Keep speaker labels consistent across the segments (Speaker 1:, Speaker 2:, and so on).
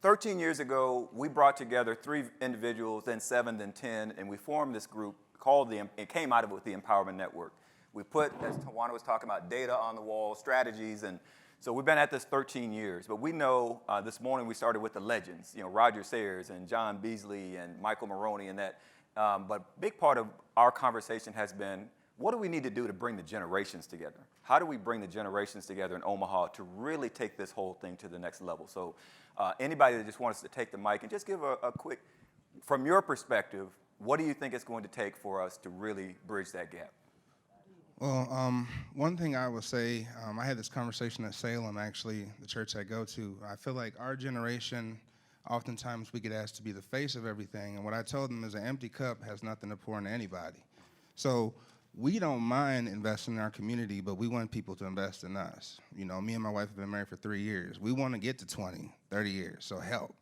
Speaker 1: 13 years ago, we brought together 3 individuals, then 7, then 10, and we formed this group called it came out of it with the Empowerment Network. We put, as Tawana was talking about, data on the wall, strategies, and so we've been at this 13 years. But we know this morning we started with the legends, Roger Sayers and John Beasley and Michael Maroney and that. But a big part of our conversation has been, what do we need to do to bring the generations together? How do we bring the generations together in Omaha to really take this whole thing to the next level? So anybody that just wants to take the mic and just give a quick, from your perspective, what do you think it's going to take for us to really bridge that gap?
Speaker 2: Well, one thing I would say, I had this conversation at Salem, actually, the church I go to. I feel like our generation, oftentimes we get asked to be the face of everything, and what I told them is an empty cup has nothing to pour into anybody. So we don't mind investing in our community, but we want people to invest in us. Me and my wife have been married for 3 years. We want to get to 20, 30 years, so help.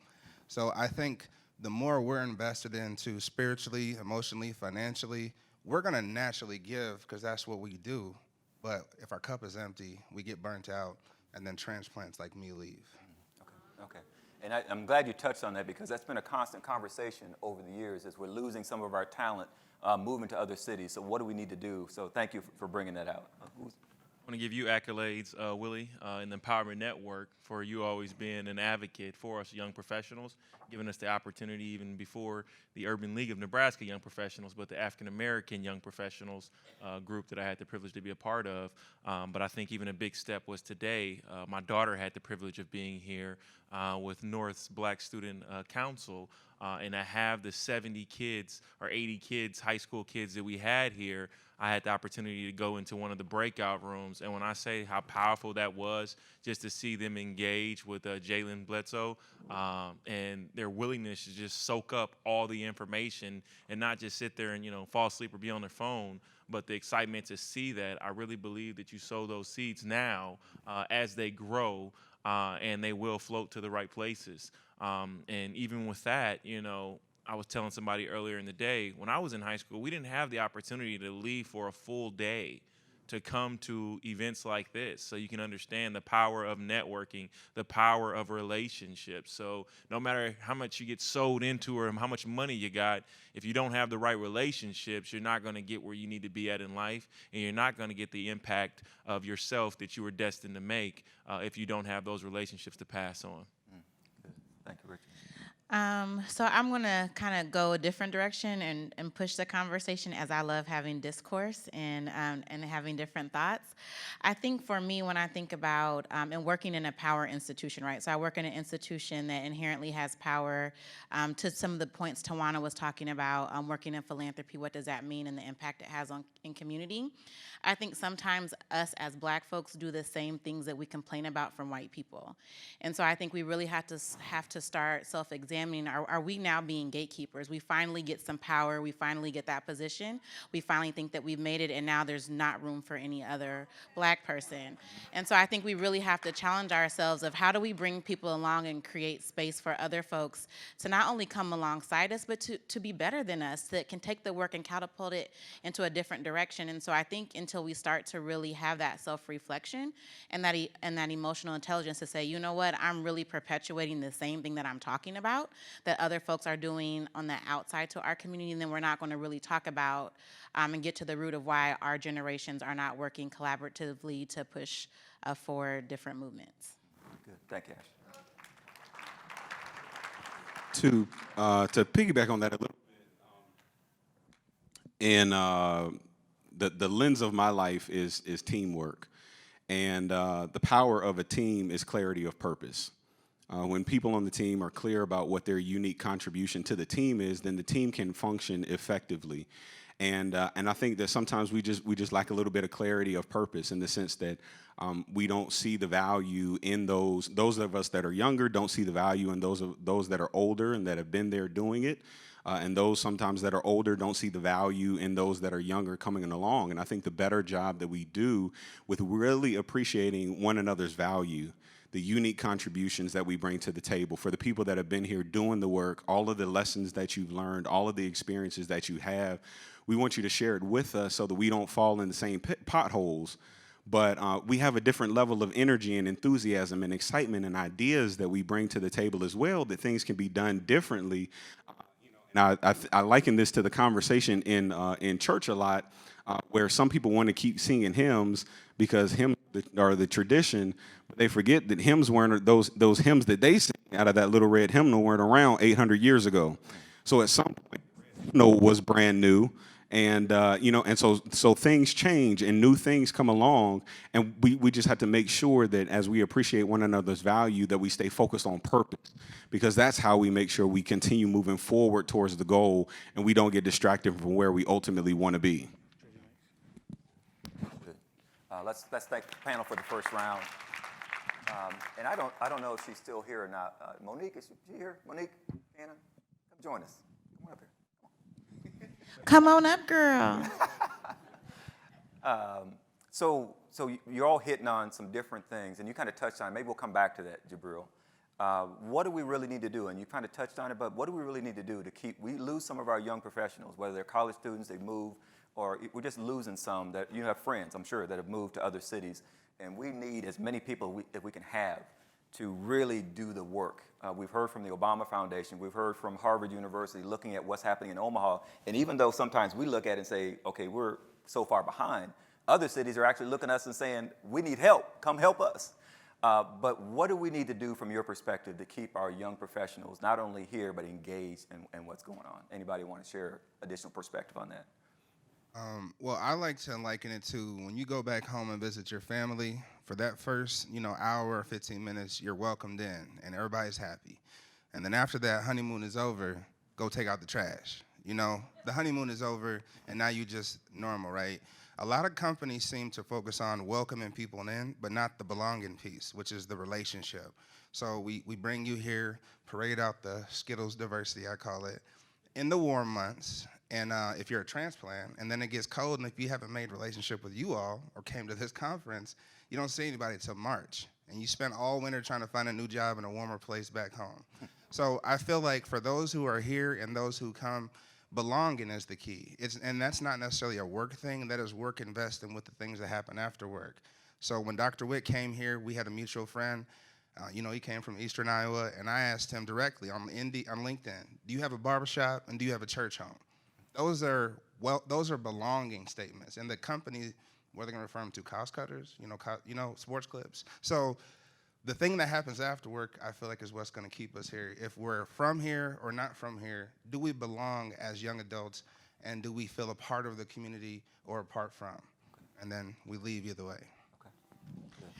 Speaker 2: So I think the more we're invested into spiritually, emotionally, financially, we're going to naturally give because that's what we do. But if our cup is empty, we get burnt out, and then transplants like me leave.
Speaker 1: Okay. And I'm glad you touched on that because that's been a constant conversation over the years as we're losing some of our talent, moving to other cities. So what do we need to do? So thank you for bringing that out.
Speaker 3: I want to give you accolades, Willie, in the Empowerment Network for you always being an advocate for us young professionals, giving us the opportunity even before the Urban League of Nebraska Young Professionals, but the African American Young Professionals group that I had the privilege to be a part of. But I think even a big step was today. My daughter had the privilege of being here with North's Black Student Council, and I have the 70 kids or 80 kids, high school kids that we had here. I had the opportunity to go into one of the breakout rooms, and when I say how powerful that was, just to see them engage with Jalen Bledsoe and their willingness to just soak up all the information and not just sit there and fall asleep or be on their phone, but the excitement to see that. I really believe that you sow those seeds now as they grow, and they will float to the right places. And even with that, I was telling somebody earlier in the day, when I was in high school, we didn't have the opportunity to leave for a full day to come to events like this. So you can understand the power of networking, the power of relationships. So no matter how much you get sold into or how much money you got, if you don't have the right relationships, you're not going to get where you need to be at in life, and you're not going to get the impact of yourself that you were destined to make if you don't have those relationships to pass on.
Speaker 1: Good. Thank you, Richard.
Speaker 4: So I'm going to kind of go a different direction and push the conversation, as I love having discourse and having different thoughts. I think for me, when I think about and working in a power institution, right? So I work in an institution that inherently has power. To some of the points Tawana was talking about, working in philanthropy, what does that mean and the impact it has in community? I think sometimes us as Black folks do the same things that we complain about from white people. And so I think we really have to start self-examining. Are we now being gatekeepers? We finally get some power. We finally get that position. We finally think that we've made it, and now there's not room for any other Black person. And so I think we really have to challenge ourselves of how do we bring people along and create space for other folks to not only come alongside us, but to be better than us, that can take the work and catapult it into a different direction. And so I think until we start to really have that self-reflection and that emotional intelligence to say, you know what, I'm really perpetuating the same thing that I'm talking about that other folks are doing on the outside to our community, and then we're not going to really talk about and get to the root of why our generations are not working collaboratively to push forward different movements.
Speaker 1: Good. Thank you,
Speaker 5: Ashlei. To piggyback on that a little bit, and the lens of my life is teamwork, and the power of a team is clarity of purpose. When people on the team are clear about what their unique contribution to the team is, then the team can function effectively. And I think that sometimes we just lack a little bit of clarity of purpose, in the sense that we don't see the value in those of us that are younger don't see the value in those that are older and that have been there doing it. And those sometimes that are older don't see the value in those that are younger coming along. And I think the better job that we do with really appreciating one another's value, the unique contributions that we bring to the table, for the people that have been here doing the work, all of the lessons that you've learned, all of the experiences that you have, we want you to share it with us so that we don't fall in the same potholes, but we have a different level of energy and enthusiasm and excitement and ideas that we bring to the table as well, that things can be done differently. Now, I liken this to the conversation in church a lot, where some people want to keep singing hymns because hymns are the tradition, but they forget that hymns weren't those hymns that they sing out of that little red hymnal weren't around 800 years ago. So at some point, hymnal was brand new, and and so things change and new things come along, and we just have to make sure that as we appreciate one another's value, that we stay focused on purpose, because that's how we make sure we continue moving forward towards the goal, and we don't get distracted from where we ultimately want to be.
Speaker 1: Good. Let's thank the panel for the first round. And I don't know if she's still here or not. Monique, is she here? Monique, Anna, come join us. Come on up here.
Speaker 4: Come on up, girl.
Speaker 1: So you're all hitting on some different things, and you kind of touched on it. Maybe we'll come back to that, Gibril. What do we really need to do? And you kind of touched on it, but what do we really need to do to we lose some of our young professionals, whether they're college students, they move, or we're just losing some that you have friends, I'm sure, that have moved to other cities. And we need as many people as we can have to really do the work. We've heard from the Obama Foundation. We've heard from Harvard University looking at what's happening in Omaha. And even though sometimes we look at it and say, okay, we're so far behind, other cities are actually looking at us and saying, we need help. Come help us. But what do we need to do from your perspective to keep our young professionals not only here, but engaged in what's going on? Anybody want to share additional perspective on that?
Speaker 2: Well, I like to liken it to when you go back home and visit your family, for that first, hour or 15 minutes, you're welcomed in and everybody's happy. And then after that honeymoon is over, go take out the trash. The honeymoon is over and now you just normal, right? A lot of companies seem to focus on welcoming people in, but not the belonging piece, which is the relationship. So we bring you here, parade out the Skittles diversity, I call it, in the warm months. And if you're a transplant, and then it gets cold, and if you haven't made relationship with you all or came to this conference, you don't see anybody until March. And you spend all winter trying to find a new job in a warmer place back home. So I feel like for those who are here and those who come, belonging is the key. And that's not necessarily a work thing. That is work investing with the things that happen after work. So when Dr. Witt came here, we had a mutual friend. He came from Eastern Iowa, and I asked him directly on LinkedIn, do you have a barbershop and do you have a church home? Those are belonging statements. And the company, what are they going to refer them to? Cost cutters, sports clips. So the thing that happens after work, I feel like, is what's going to keep us here. If we're from here or not from here, do we belong as young adults, and do we feel a part of the community or apart from? And then we leave either way.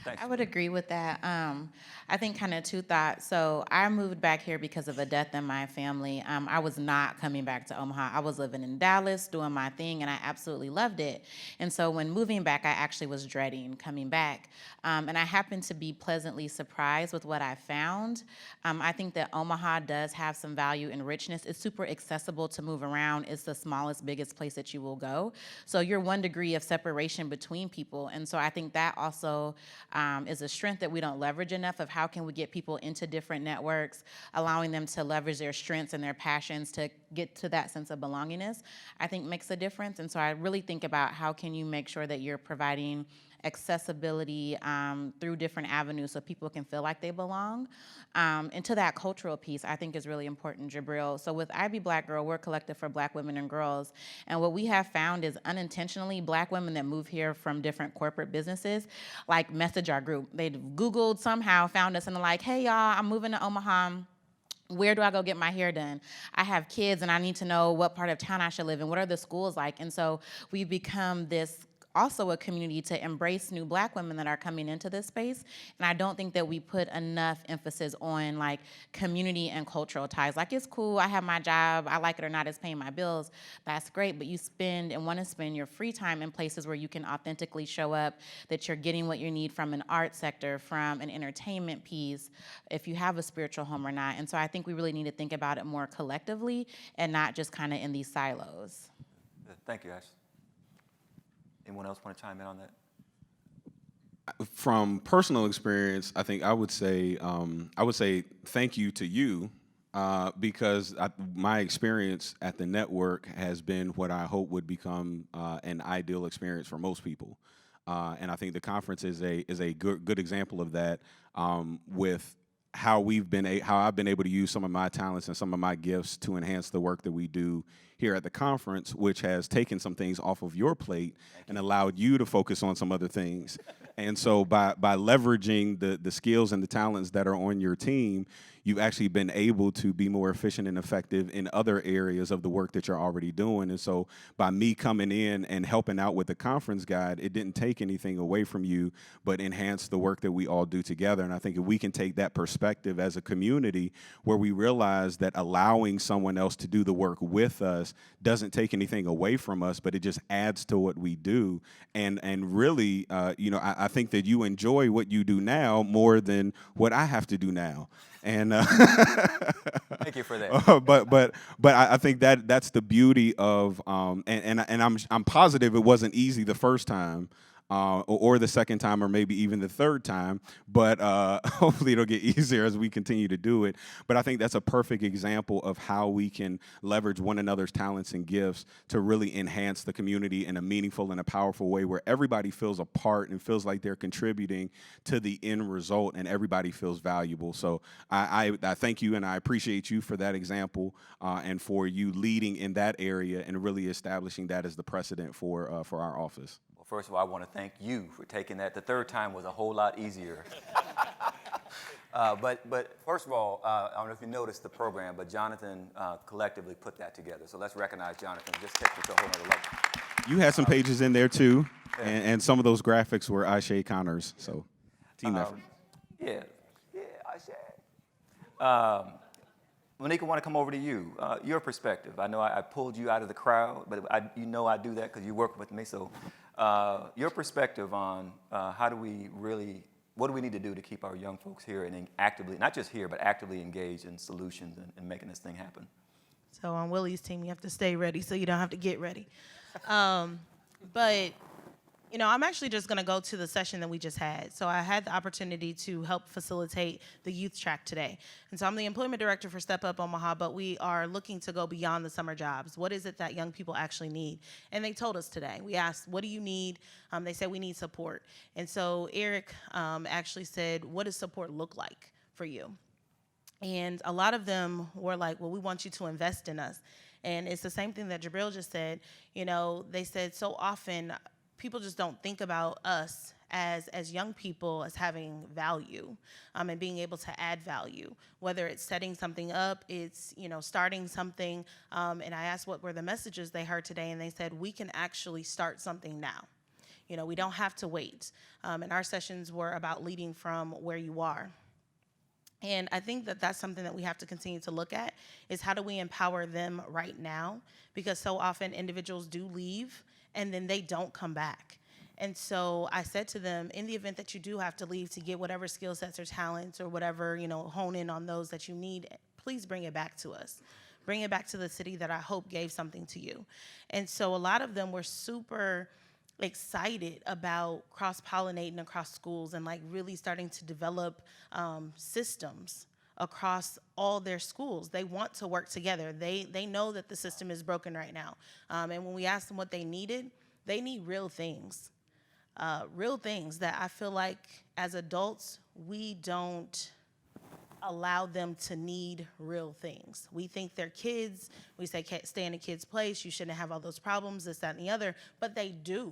Speaker 1: Thanks.
Speaker 4: I would agree with that. I think kind of two thoughts. So I moved back here because of a death in my family. I was not coming back to Omaha. I was living in Dallas, doing my thing, and I absolutely loved it. And so when moving back, I actually was dreading coming back. And I happened to be pleasantly surprised with what I found. I think that Omaha does have some value and richness. It's super accessible to move around. It's the smallest, biggest place that you will go. So you're 1 degree of separation between people. And so I think that also is a strength that we don't leverage enough of how can we get people into different networks, allowing them to leverage their strengths and their passions to get to that sense of belongingness, I think makes a difference. And so I really think about how can you make sure that you're providing accessibility through different avenues so people can feel like they belong. And to that cultural piece, I think is really important, Gibril. So with I Be Black Girl, we're a collective for Black women and girls. And what we have found is unintentionally Black women that move here from different corporate businesses, like message our group. They'd Googled somehow, found us, and they're like, hey, y'all, I'm moving to Omaha. Where do I go get my hair done? I have kids and I need to know what part of town I should live in. What are the schools like? And so we've become this also a community to embrace new Black women that are coming into this space. And I don't think that we put enough emphasis on like community and cultural ties. Like, it's cool, I have my job, I like it or not, it's paying my bills. That's great, but you spend and want to spend your free time in places where you can authentically show up, that you're getting what you need from an art sector, from an entertainment piece, if you have a spiritual home or not. And so I think we really need to think about it more collectively and not just kind of in these silos.
Speaker 1: Thank you, Ash. Anyone else want to chime in on that?
Speaker 5: From personal experience, I think I would say thank you to you because my experience at the network has been what I hope would become an ideal experience for most people. And I think the conference is a good example of that, with how I've been able to use some of my talents and some of my gifts to enhance the work that we do here at the conference, which has taken some things off of your plate and allowed you to focus on some other things. And so by leveraging the skills and the talents that are on your team, you've actually been able to be more efficient and effective in other areas of the work that you're already doing. And so by me coming in and helping out with the conference guide, it didn't take anything away from you, but enhanced the work that we all do together. And I think if we can take that perspective as a community, where we realize that allowing someone else to do the work with us doesn't take anything away from us, but it just adds to what we do. And really, I think that you enjoy what you do now more than what I have to do now. And
Speaker 1: thank you for that.
Speaker 5: But I think that's the beauty of and I'm positive it wasn't easy the first time. Or the second time, or maybe even the third time, but hopefully it'll get easier as we continue to do it. But I think that's a perfect example of how we can leverage one another's talents and gifts to really enhance the community in a meaningful and a powerful way, where everybody feels a part and feels like they're contributing to the end result, and everybody feels valuable. So I thank you, and I appreciate you for that example, and for you leading in that area and really establishing that as the precedent for our office.
Speaker 1: First of all, I want to thank you for taking that. The third time was a whole lot easier. But first of all, I don't know if you noticed the program, but Jonathan collectively put that together. So let's recognize Jonathan. Just take it to a whole other level.
Speaker 5: You had some pages in there too, and some of those graphics were Ashlei Connor's. So team effort.
Speaker 1: Yeah, Ashlei. Moniki, I want to come over to you. Your perspective. I know I pulled you out of the crowd, but I do that because you work with me. So your perspective on what do we need to do to keep our young folks here and actively, not just here, but actively engaged in solutions and making this thing happen?
Speaker 6: So on Willie's team, you have to stay ready so you don't have to get ready. But I'm actually just going to go to the session that we just had. So I had the opportunity to help facilitate the youth track today. And so I'm the employment director for Step Up Omaha, but we are looking to go beyond the summer jobs. What is it that young people actually need? And they told us today. We asked, what do you need? They said, we need support. And so Eric actually said, what does support look like for you? And a lot of them were like, well, we want you to invest in us. And it's the same thing that Gibril just said. They said so often, people just don't think about us as young people as having value, and being able to add value, whether it's setting something up, it's starting something. And I asked what were the messages they heard today, and they said we can actually start something now. We don't have to wait. And our sessions were about leading from where you are. And I think that that's something that we have to continue to look at, is how do we empower them right now? Because so often individuals do leave and then they don't come back. And so I said to them, in the event that you do have to leave to get whatever skill sets or talents or whatever, hone in on those that you need, please bring it back to us. Bring it back to the city that I hope gave something to you. And so a lot of them were super excited about cross-pollinating across schools and really starting to develop systems across all their schools. They want to work together. They know that the system is broken right now. And when we asked them what they needed, they need real things that I feel like as adults, we don't allow them to need real things. We think they're kids. We say, stay in a kid's place. You shouldn't have all those problems, this, that, and the other. But they do.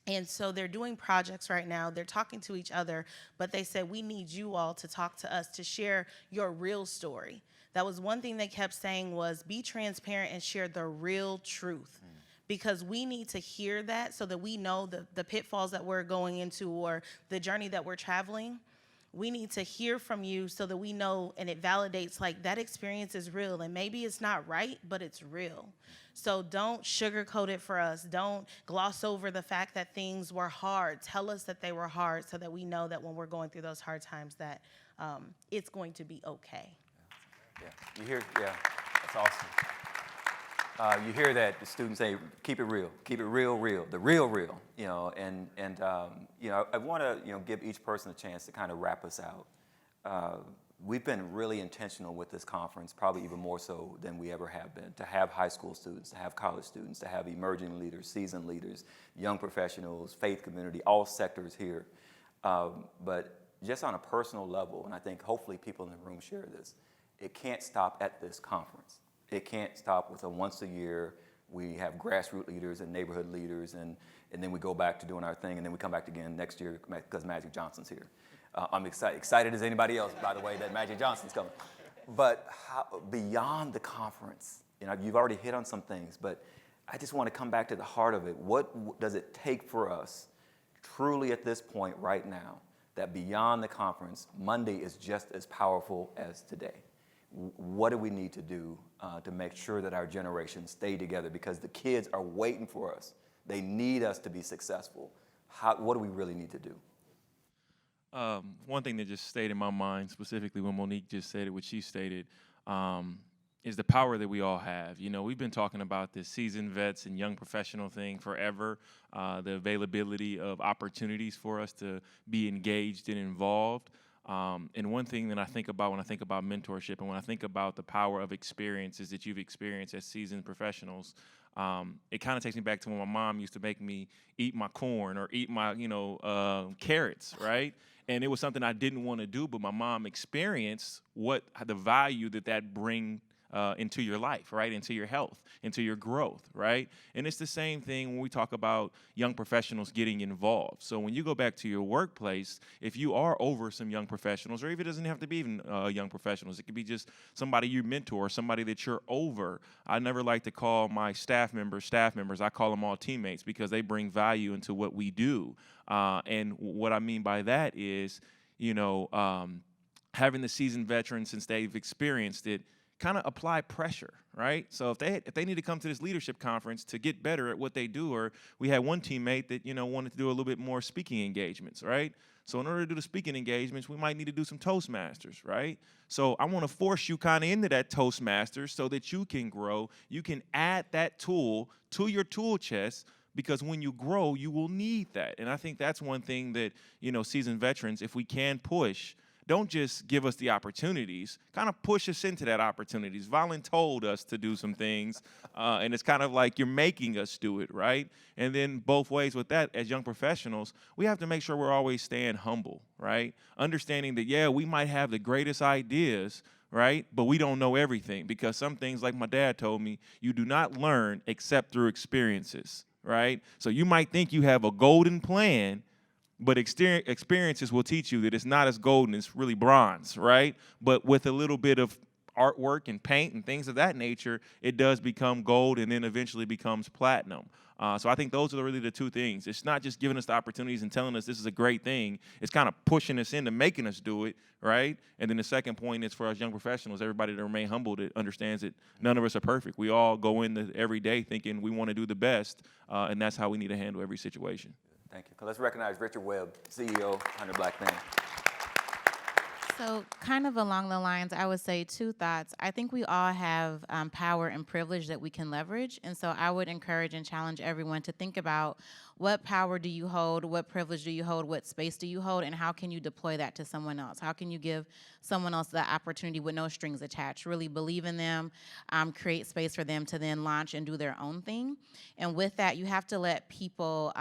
Speaker 6: And so they're doing projects right now. They're talking to each other. But they said, we need you all to talk to us, to share your real story. That was one thing they kept saying was, be transparent and share the real truth. Because we need to hear that so that we know the pitfalls that we're going into or the journey that we're traveling. We need to hear from you so that we know, and it validates that experience is real, and maybe it's not right, but it's real. So don't sugarcoat it for us. Don't gloss over the fact that things were hard. Tell us that they were hard so that we know that when we're going through those hard times that it's going to be okay.
Speaker 1: Yeah, that's awesome. You hear that the students say, keep it real, the real, I want to, give each person a chance to kind of wrap us out we've been really intentional with this conference, probably even more so than we ever have been, to have high school students, to have college students, to have emerging leaders, seasoned leaders, young professionals, faith community, all sectors here. But just on a personal level, and I think hopefully people in the room share this, it can't stop at this conference. It can't stop with a once a year, we have grassroots leaders and neighborhood leaders, and then we go back to doing our thing, and then we come back again next year because Magic Johnson's here. I'm excited as anybody else, by the way, that Magic Johnson's coming. But beyond the conference, you've already hit on some things, but I just want to come back to the heart of it. What does it take for us truly at this point right now that beyond the conference, Monday is just as powerful as today? What do we need to do to make sure that our generation stay together? Because the kids are waiting for us. They need us to be successful. What do we really need to do?
Speaker 3: One thing that just stayed in my mind, specifically when Monique just said it, what she stated, is the power that we all have. We've been talking about this seasoned vets and young professional thing forever, the availability of opportunities for us to be engaged and involved. And one thing that I think about when I think about mentorship and when I think about the power of experiences that you've experienced as seasoned professionals, it kind of takes me back to when my mom used to make me eat my corn or eat my, carrots, right? And it was something I didn't want to do, but my mom experienced the value that bring into your life, right? Into your health, into your growth, right? And it's the same thing when we talk about young professionals getting involved. So when you go back to your workplace, if you are over some young professionals, or even it doesn't have to be even young professionals, it could be just somebody you mentor, somebody that you're over. I never like to call my staff members. I call them all teammates because they bring value into what we do. And what I mean by that is, having the seasoned veterans, since they've experienced it, kind of apply pressure, right? So if they need to come to this leadership conference to get better at what they do, or we had one teammate that wanted to do a little bit more speaking engagements, right? So in order to do the speaking engagements, we might need to do some Toastmasters, right? So I want to force you kind of into that Toastmasters so that you can grow. You can add that tool to your tool chest, because when you grow, you will need that. And I think that's one thing that seasoned veterans, if we can push. Don't just give us the opportunities, kind of push us into that opportunities. Voluntold us to do some things, and it's kind of like you're making us do it, right? And then both ways with that, as young professionals, we have to make sure we're always staying humble, right? Understanding that, we might have the greatest ideas, right? But we don't know everything, because some things, like my dad told me, you do not learn except through experiences, right? So you might think you have a golden plan, but experiences will teach you that it's not as golden, it's really bronze, right? But with a little bit of artwork and paint and things of that nature, it does become gold and then eventually becomes platinum. So I think those are really the two things. It's not just giving us the opportunities and telling us this is a great thing. It's kind of pushing us into making us do it, right? And then the second point is for us young professionals, everybody to remain humble, that understands that none of us are perfect. We all go in every day thinking we want to do the best, and that's how we need to handle every situation.
Speaker 1: Thank you. Let's recognize Richard Webb, CEO, 100 Black Men.
Speaker 4: So kind of along the lines, I would say two thoughts. I think we all have power and privilege that we can leverage. And so I would encourage and challenge everyone to think about what power do you hold, what privilege do you hold, what space do you hold, and how can you deploy that to someone else? How can you give someone else the opportunity with no strings attached? Really believe in them, create space for them to then launch and do their own thing. And with that, you have to let people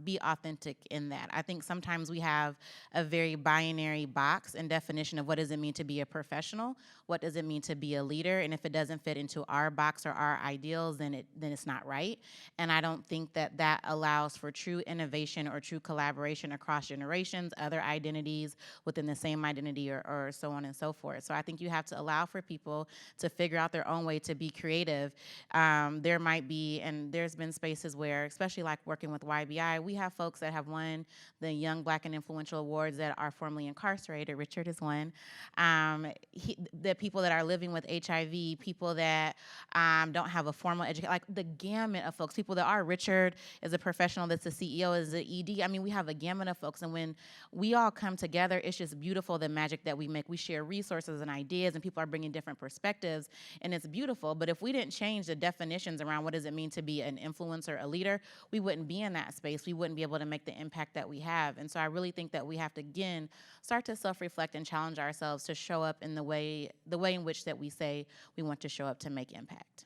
Speaker 4: be authentic in that. I think sometimes we have a very binary box and definition of what does it mean to be a professional, what does it mean to be a leader, and if it doesn't fit into our box or our ideals, then it's not right. And I don't think that allows for true innovation or true collaboration across generations, other identities within the same identity, or so on and so forth. So I think you have to allow for people to figure out their own way to be creative. There might be, and there's been spaces where, especially like working with YBI, we have folks that have won the Young Black and Influential Awards that are formerly incarcerated. Richard is one. The people that are living with HIV, people that don't have a formal education, like the gamut of folks, people that are. Richard is a professional professional that's a CEO, is an ED. I mean, we have a gamut of folks, and when we all come together, it's just beautiful, the magic that we make. We share resources and ideas, and people are bringing different perspectives, and it's beautiful. But if we didn't change the definitions around what does it mean to be an influencer, a leader, we wouldn't be in that space. We wouldn't be able to make the impact that we have. And so I really think that we have to, again, start to self-reflect and challenge ourselves to show up in the way in which that we say we want to show up to make impact.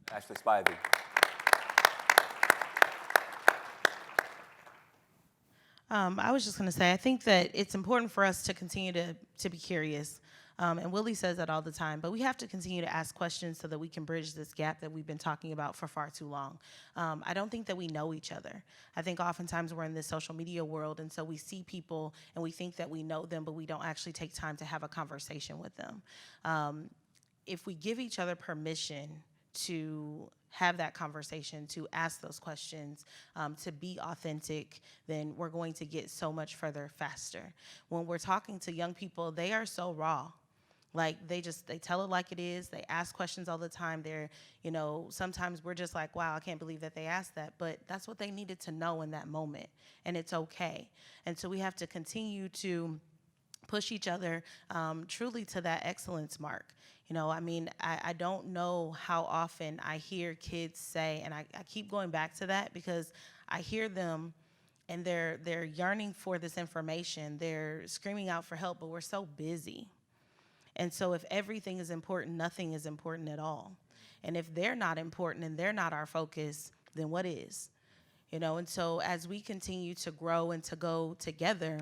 Speaker 1: Ashlei, Spivey.
Speaker 6: I was just going to say, I think that it's important for us to continue to be curious. And Willie says that all the time, but we have to continue to ask questions so that we can bridge this gap that we've been talking about for far too long. I don't think that we know each other. I think oftentimes we're in this social media world, and so we see people and we think that we know them, but we don't actually take time to have a conversation with them. If we give each other permission to have that conversation, to ask those questions, to be authentic, then we're going to get so much further faster. When we're talking to young people, they are so raw. Like they tell it like it is. They ask questions all the time. They're, sometimes we're just like, wow, I can't believe that they asked that. But that's what they needed to know in that moment, and it's okay. And so we have to continue to push each other truly to that excellence mark. I don't know how often I hear kids say, and I keep going back to that because I hear them and they're yearning for this information. They're screaming out for help, but we're so busy. And so if everything is important, nothing is important at all. And if they're not important and they're not our focus, then what is? And so as we continue to grow and to go together,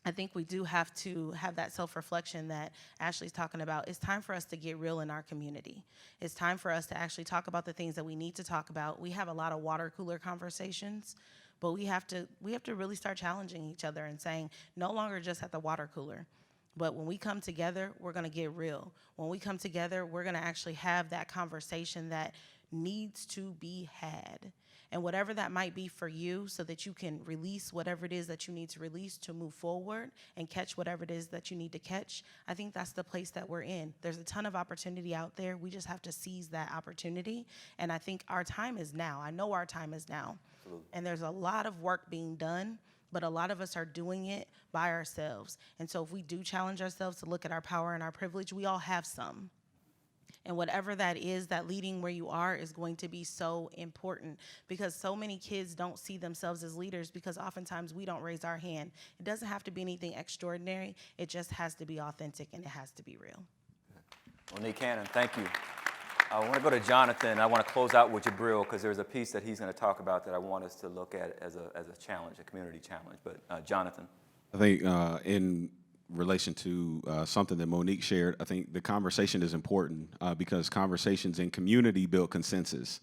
Speaker 6: I think we do have to have that self-reflection that Ashley's talking about. It's time for us to get real in our community. It's time for us to actually talk about the things that we need to talk about. We have a lot of water cooler conversations, but we have to really start challenging each other and saying, no longer just at the water cooler. But when we come together, we're going to get real. When we come together, we're going to actually have that conversation that needs to be had. And whatever that might be for you, so that you can release whatever it is that you need to release to move forward and catch whatever it is that you need to catch, I think that's the place that we're in. There's a ton of opportunity out there. We just have to seize that opportunity. And I think our time is now. I know our time is now. Absolutely. And there's a lot of work being done, but a lot of us are doing it by ourselves. And so if we do challenge ourselves to look at our power and our privilege, we all have some. And whatever that is, that leading where you are is going to be so important, because so many kids don't see themselves as leaders because oftentimes we don't raise our hand. It doesn't have to be anything extraordinary. It just has to be authentic, and it has to be real.
Speaker 1: Moniki Cannon, thank you. I want to go to Jonathan. I want to close out with Gibril because there's a piece that he's going to talk about that I want us to look at as a challenge, a community challenge. But Jonathan.
Speaker 5: I think in relation to something that Monique shared, I think the conversation is important because conversations in community build consensus.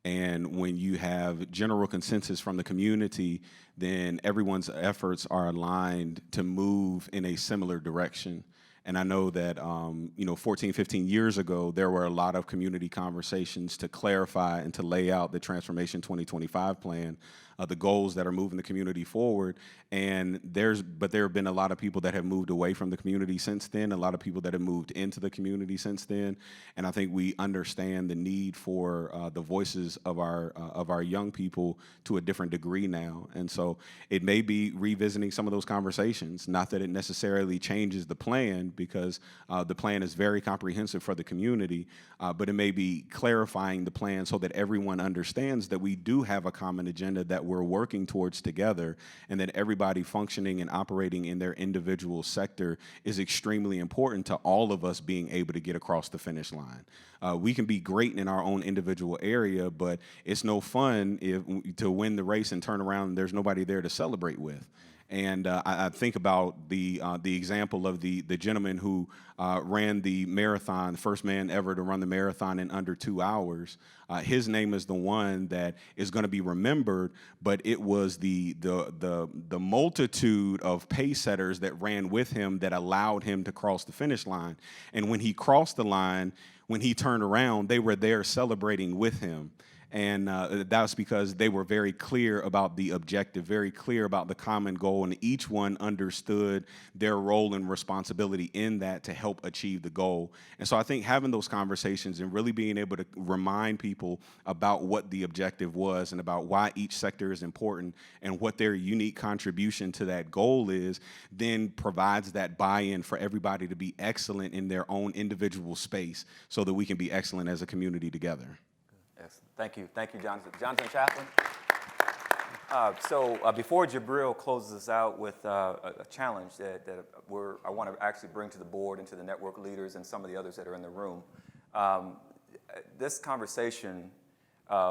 Speaker 5: And when you have general consensus from the community, then everyone's efforts are aligned to move in a similar direction. And I know that, 14, 15 years ago, there were a lot of community conversations to clarify and to lay out the Transformation 2025 plan, the goals that are moving the community forward. And there have been a lot of people that have moved away from the community since then, a lot of people that have moved into the community since then. And I think we understand the need for the voices of our young people to a different degree now. And so it may be revisiting some of those conversations, not that it necessarily changes the plan, because the plan is very comprehensive for the community, but it may be clarifying the plan so that everyone understands that we do have a common agenda that we're working towards together, and that everybody functioning and operating in their individual sector is extremely important to all of us being able to get across the finish line. We can be great in our own individual area, but it's no fun to win the race and turn around and there's nobody there to celebrate with. And I think about the example of the gentleman who ran the marathon, the first man ever to run the marathon in under 2 hours. His name is the one that is going to be remembered, but it was the multitude of pace setters that ran with him that allowed him to cross the finish line. And when he crossed the line, when he turned around, they were there celebrating with him. And that was because they were very clear about the objective, very clear about the common goal, and each one understood their role and responsibility in that to help achieve the goal. And so I think having those conversations and really being able to remind people about what the objective was and about why each sector is important and what their unique contribution to that goal is, then provides that buy-in for everybody to be excellent in their own individual space so that we can be excellent as a community together.
Speaker 1: Excellent. Thank you, Jonathan. Jonathan Chapman. Before Gibril closes us out with a challenge that I want to actually bring to the board and to the network leaders and some of the others that are in the room. This conversation,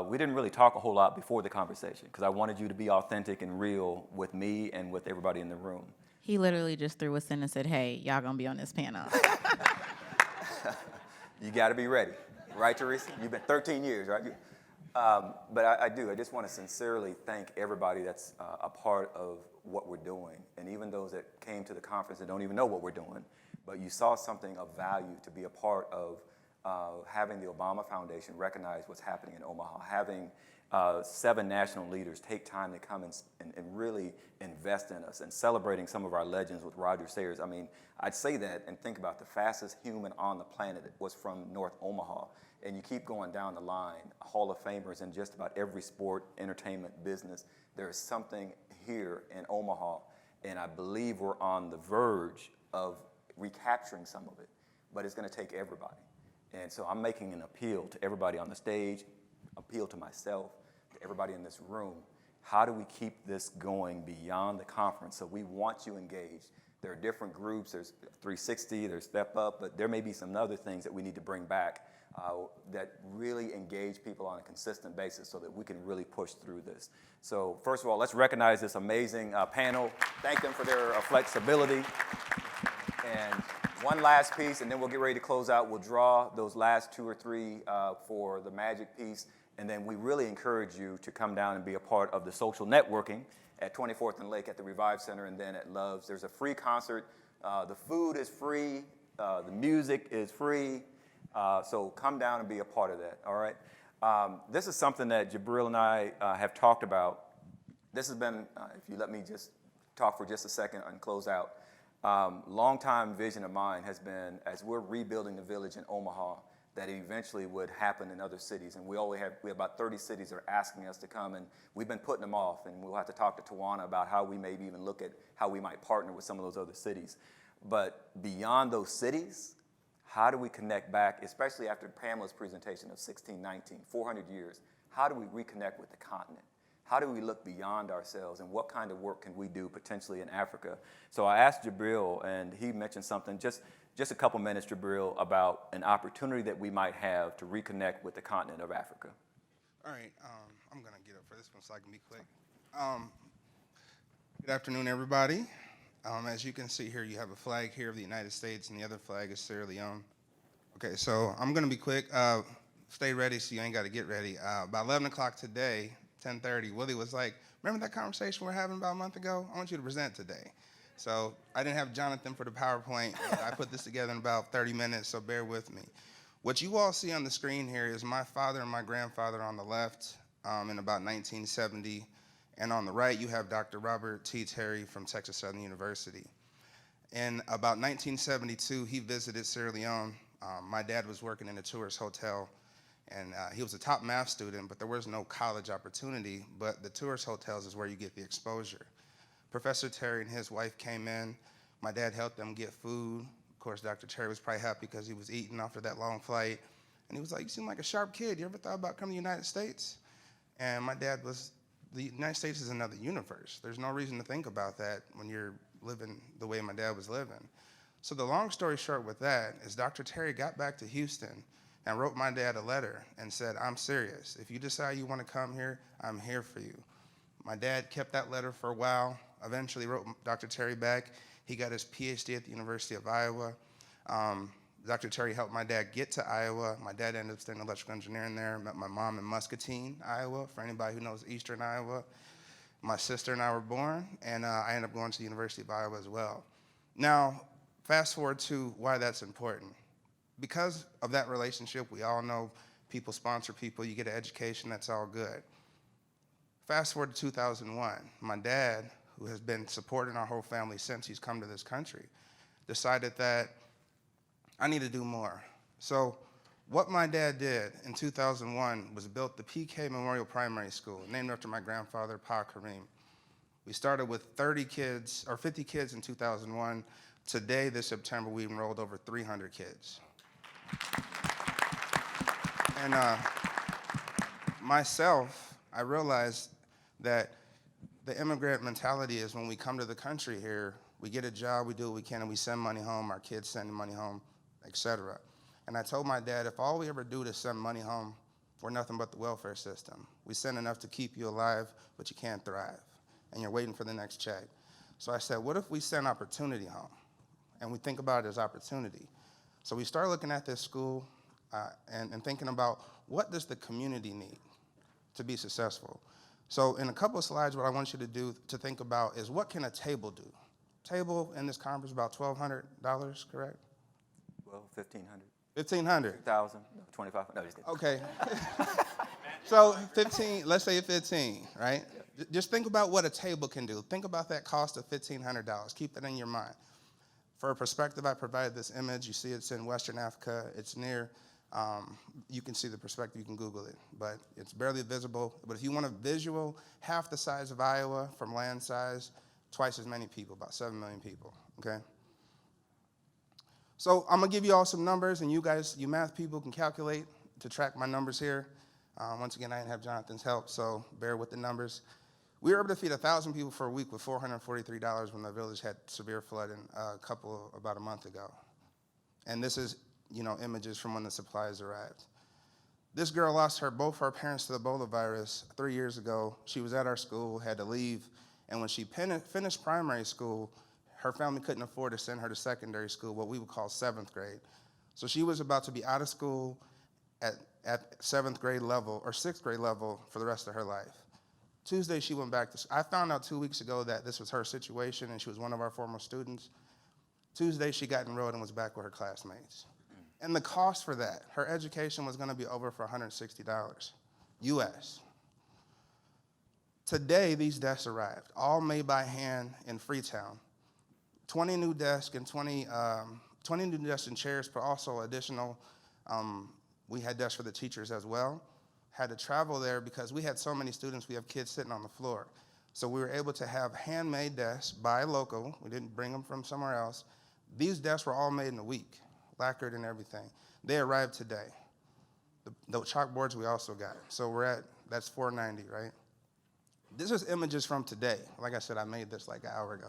Speaker 1: we didn't really talk a whole lot before the conversation because I wanted you to be authentic and real with me and with everybody in the room.
Speaker 4: He literally just threw us in and said, hey, y'all gonna be on this panel.
Speaker 1: You got to be ready. Right, Teresa? You've been 13 years, right? But I just want to sincerely thank everybody that's a part of what we're doing, and even those that came to the conference and don't even know what we're doing, but you saw something of value to be a part of having the Obama Foundation recognize what's happening in Omaha, having 7 national leaders take time to come and really invest in us, and celebrating some of our legends with Roger Sayers. I mean, I'd say that and think about the fastest human on the planet was from North Omaha. And you keep going down the line, Hall of Famers in just about every sport, entertainment, business. There is something here in Omaha, and I believe we're on the verge of recapturing some of it, but it's gonna take everybody. And so I'm making an appeal to everybody on the stage, appeal to myself, to everybody in this room. How do we keep this going beyond the conference? So we want you engaged. There are different groups, there's 360, there's Step Up, but there may be some other things that we need to bring back that really engage people on a consistent basis so that we can really push through this. So first of all, let's recognize this amazing panel. Thank them for their flexibility. And one last piece, and then we'll get ready to close out. We'll draw those last 2 or 3 for the magic piece. And then we really encourage you to come down and be a part of the social networking at 24th and Lake at the Revive Center, and then at Love's. There's a free concert. The food is free. The music is free. So come down and be a part of that, all right? This is something that Gibril and I have talked about. This has been, if you let me just talk for just a second and close out, long-time vision of mine has been, as we're rebuilding the village in Omaha, that it eventually would happen in other cities. And we have about 30 cities that are asking us to come, and we've been putting them off, and we'll have to talk to Tawana about how we maybe even look at how we might partner with some of those other cities. But beyond those cities, how do we connect back, especially after Pamela's presentation of 1619, 400 years, how do we reconnect with the continent? How do we look beyond ourselves, and what kind of work can we do potentially in Africa? So I asked Gibril, and he mentioned something, just a couple minutes, Gibril, about an opportunity that we might have to reconnect with the continent of Africa.
Speaker 2: All right, I'm gonna get up for this one so I can be quick. Good afternoon, everybody. As you can see here, you have a flag here of the United States, and the other flag is Sierra Leone. Okay, so I'm gonna be quick. Stay ready so you ain't gotta get ready. About 11 o'clock today, 10:30, Willie was like, remember that conversation we were having about a month ago? I want you to present today. So I didn't have Jonathan for the PowerPoint, but I put this together in about 30 minutes, so bear with me. What you all see on the screen here is my father and my grandfather on the left in about 1970, and on the right you have Dr. Robert T. Terry from Texas Southern University. In about 1972, he visited Sierra Leone. My dad was working in a tourist hotel, and he was a top math student, but there was no college opportunity, but the tourist hotels is where you get the exposure. Professor Terry and his wife came in. My dad helped them get food. Of course, Dr. Terry was probably happy because he was eating after that long flight. And he was like, you seem like a sharp kid. You ever thought about coming to the United States? And my dad was, the United States is another universe. There's no reason to think about that when you're living the way my dad was living. So the long story short with that is Dr. Terry got back to Houston and wrote my dad a letter and said, I'm serious. If you decide you want to come here, I'm here for you. My dad kept that letter for a while, eventually wrote Dr. Terry back. He got his PhD at the University of Iowa. Dr. Terry helped my dad get to Iowa. My dad ended up studying electrical engineering there. Met my mom in Muscatine, Iowa, for anybody who knows eastern Iowa. My sister and I were born, and I ended up going to the University of Iowa as well. Now, fast forward to why that's important. Because of that relationship, we all know people sponsor people, you get an education, that's all good. Fast forward to 2001, my dad, who has been supporting our whole family since he's come to this country, decided that I need to do more. So what my dad did in 2001 was built the PK Memorial Primary School, named after my grandfather, Pa Kareem. We started with 30 kids, or 50 kids in 2001. Today, this September, we enrolled over 300 kids. And myself, I realized that the immigrant mentality is when we come to the country here, we get a job, we do what we can, and we send money home, our kids send money home, et cetera. And I told my dad, if all we ever do is send money home, we're nothing but the welfare system. We send enough to keep you alive, but you can't thrive, and you're waiting for the next check. So I said, what if we send opportunity home? And we think about it as opportunity. So we started looking at this school and thinking about what does the community need to be successful. So in a couple of slides, what I want you to do to think about is what can a table do? Table in this conference about $1,200, correct?
Speaker 1: Well, 1,500.
Speaker 2: 1,500.
Speaker 1: 2,000, no, 2,500, no, just kidding.
Speaker 2: Okay. So 15, let's say 15, right? Just think about what a table can do. Think about that cost of $1,500. Keep that in your mind. For a perspective, I provided this image. You see it's in Western Africa. It's near, you can see the perspective, you can Google it, but it's barely visible. But if you want a visual, half the size of Iowa from land size, twice as many people, about 7 million people, okay? So I'm gonna give you all some numbers, and you guys, you math people, can calculate to track my numbers here. Once again, I didn't have Jonathan's help, so bear with the numbers. We were able to feed 1,000 people for a week with $443 when the village had severe flooding about a month ago. And this is, images from when the supplies arrived. This girl lost both her parents to the Ebola virus 3 years ago. She was at our school, had to leave, and when she finished primary school, her family couldn't afford to send her to secondary school, what we would call 7th grade. So she was about to be out of school at 7th grade level or 6th grade level for the rest of her life. Tuesday, she went back to school. I found out 2 weeks ago that this was her situation, and she was one of our former students. Tuesday, she got enrolled and was back with her classmates. And the cost for that, her education was gonna be over for $160, US. Today, these desks arrived, all made by hand in Freetown. 20 new desks and 20 new desks and chairs, but also additional, we had desks for the teachers as well. Had to travel there because we had so many students, we have kids sitting on the floor. So we were able to have handmade desks by local. We didn't bring them from somewhere else. These desks were all made in a week, lacquered and everything. They arrived today. The chalkboards we also got. So that's $490, right? This is images from today. Like I said, I made this like an hour ago.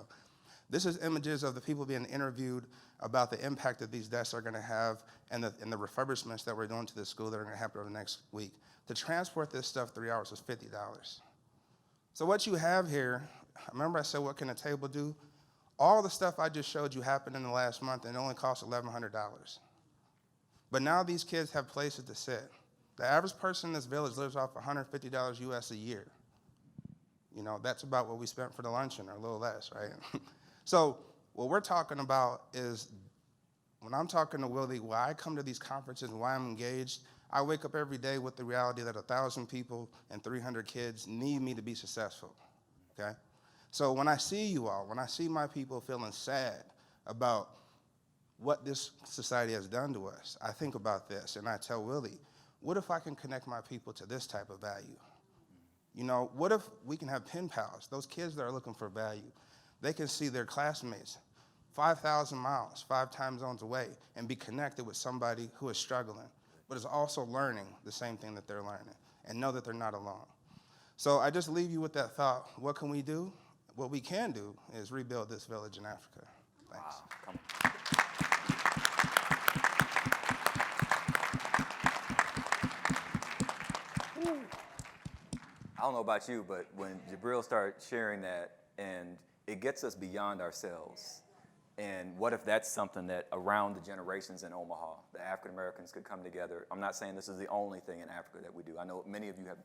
Speaker 2: This is images of the people being interviewed about the impact that these desks are gonna have and the refurbishments that we're doing to the school that are gonna happen over the next week. To transport this stuff 3 hours was $50. So what you have here, remember I said what can a table do? All the stuff I just showed you happened in the last month and it only cost $1,100. But now these kids have places to sit. The average person in this village lives off $150 US a year. That's about what we spent for the luncheon or a little less, right? So what we're talking about is, when I'm talking to Willie, why I come to these conferences and why I'm engaged, I wake up every day with the reality that 1,000 people and 300 kids need me to be successful, okay? So when I see you all, when I see my people feeling sad about what this society has done to us, I think about this and I tell Willie, what if I can connect my people to this type of value? What if we can have pen pals, those kids that are looking for value, they can see their classmates 5,000 miles, 5 time zones away, and be connected with somebody who is struggling, but is also learning the same thing that they're learning, and know that they're not alone. So I just leave you with that thought. What can we do? What we can do is rebuild this village in Africa. Thanks.
Speaker 1: Wow, come on. I don't know about you, but when Gibril started sharing that, and it gets us beyond ourselves. And what if that's something that around the generations in Omaha, the African Americans could come together? I'm not saying this is the only thing in Africa that we do. I know many of you have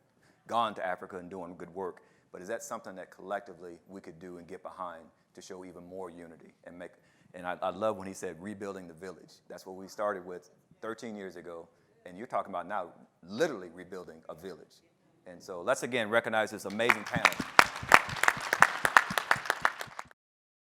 Speaker 1: gone to Africa and doing good work, but is that something that collectively we could do and get behind to show even more unity and make? And I love when he said rebuilding the village. That's what we started with 13 years ago, And you're talking about now literally rebuilding a village. And so let's again recognize this amazing panel.